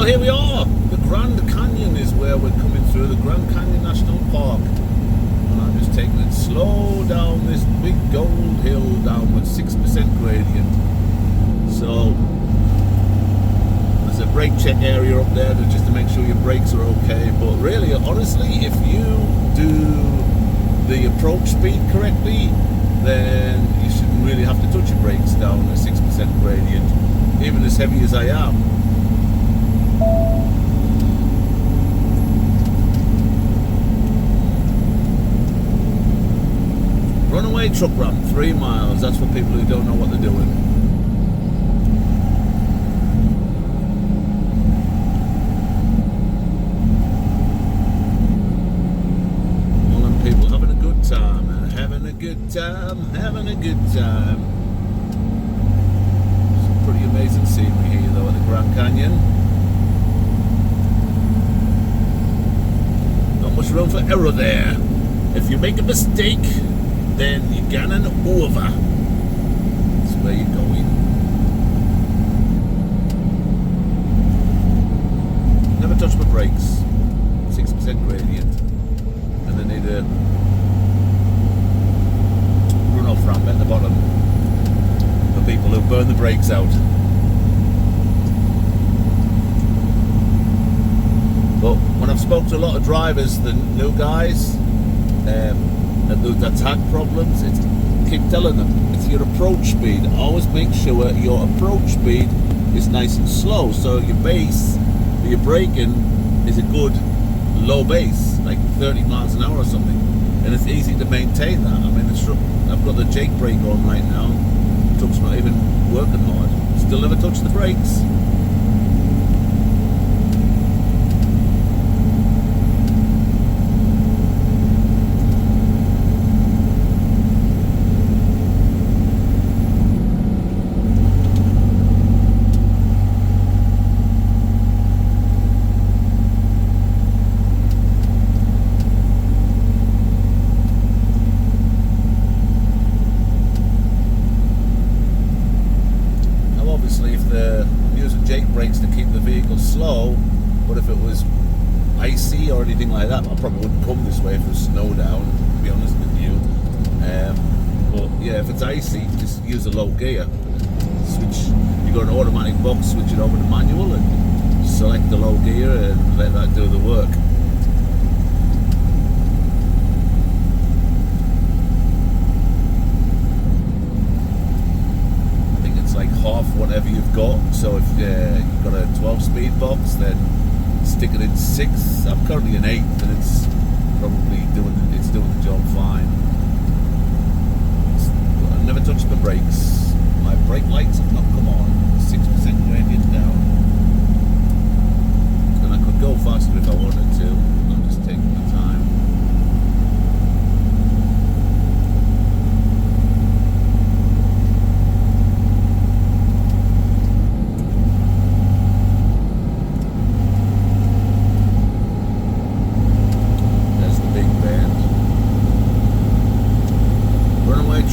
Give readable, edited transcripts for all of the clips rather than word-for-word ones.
here we are. The Grand Canyon is where we're coming through, the Grand Canyon National Park. And I'm just taking it slow down this big gold hill down with 6% gradient. So there's a brake check area up there just to make sure your brakes are okay. But really, honestly, if you do the approach speed correctly, then you shouldn't really have to touch your brakes down a 6% gradient, even as heavy as I am. Runaway truck ramp, 3 miles. That's for people who don't know what they're doing. All them people having a good time, having a good time, having a good time. Some pretty amazing scenery here though at the Grand Canyon. Not much room for error there. If you make a mistake, then you're getting over. That's where you're going. Never touch my brakes. 6% gradient. And then need a run-off ramp at the bottom for people who burn the brakes out. But when I've spoken to a lot of drivers, the new guys, that's had problems, keep telling them it's your approach speed. Always make sure your approach speed is nice and slow, so your base that you're braking is a good low base, like 30 miles an hour or something, and it's easy to maintain that. I mean, I've got the Jake brake on right now. The truck's not even working hard. Still never touched the brakes. Brakes to keep the vehicle slow, but if it was icy or anything like that, I probably wouldn't come this way if it was snow down, to be honest with you. But yeah, if it's icy, just use a low gear. Switch, you got an automatic box, switch it over to manual and select the low gear and let that do the work. Half whatever you've got, so if you've got a 12-speed box, then stick it in 6. I'm currently in 8, and it's probably doing the job fine. I've never touched the brakes. My brake lights have not come on. 6% gradient down, and I could go faster if I wanted to. I'm just taking my time.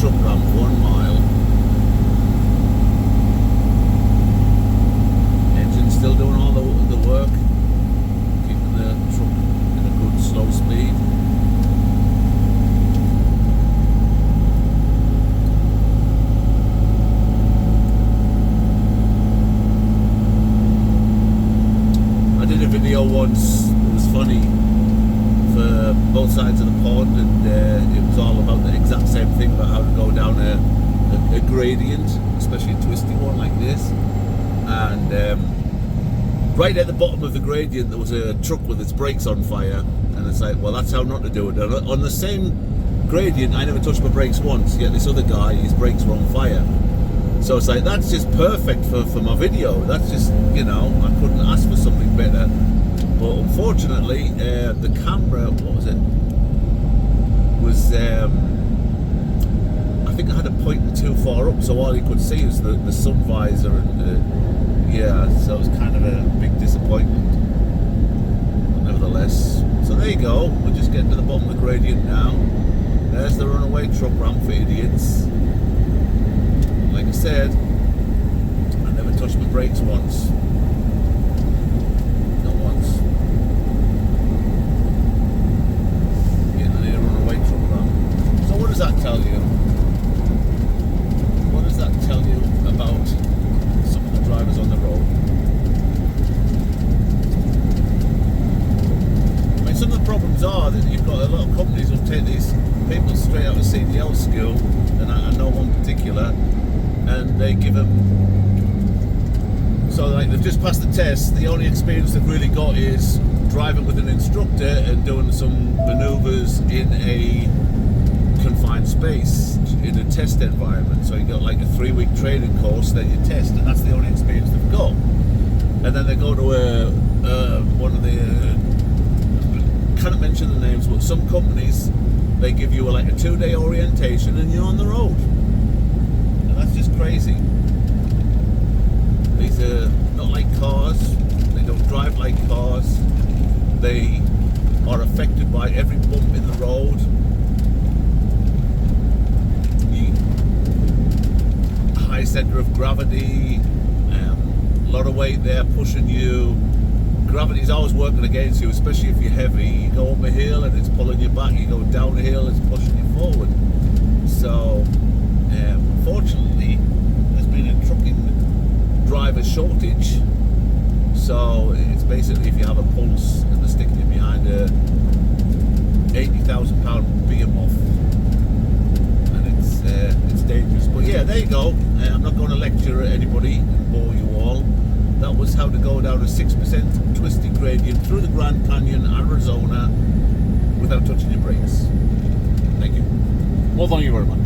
Truck ramp, 1 mile. Engine still doing all the work, keeping the truck in a good slow speed. I did a video once, it was funny, for both sides of the pond, and it was all about the exact same thing, about how to go down a gradient, especially a twisty one like this. And right at the bottom of the gradient there was a truck with its brakes on fire, and it's like, well, that's how not to do it. And on the same gradient I never touched my brakes once, yet this other guy, his brakes were on fire. So it's like, that's just perfect for my video. That's just, you know, I couldn't ask for something better. But unfortunately, the camera, what was it? Was I think I had it pointing too far up, so all you could see was the sun visor, and yeah, so it was kind of a big disappointment. But nevertheless, so there you go. We're just getting to the bottom of the gradient now. There's the runaway truck ramp for idiots. Like I said, I never touched my brakes once. So like they've just passed the test. The only experience they've really got is driving with an instructor and doing some manoeuvres in a confined space in a test environment. So you got like a 3-week training course, then you test, and that's the only experience they've got. And then they go to one of the can't mention the names, but some companies, they give you like a 2-day orientation and you're on the road, and that's just crazy. These are not like cars. They don't drive like cars. They are affected by every bump in the road. High center of gravity, a lot of weight there pushing you. Gravity's always working against you, especially if you're heavy. You go up a hill and it's pulling you back. You go down a hill, it's pushing you forward. So, unfortunately, there's been a trucking driver shortage. So it's basically if you have a pulse and they're sticking you behind a 80,000 pound behemoth, and it's dangerous. But yeah, there you go. I'm not going to lecture at anybody and bore you all. That was how to go down a 6% twisty gradient through the Grand Canyon, Arizona, without touching your brakes. Thank you. Well, thank you very much.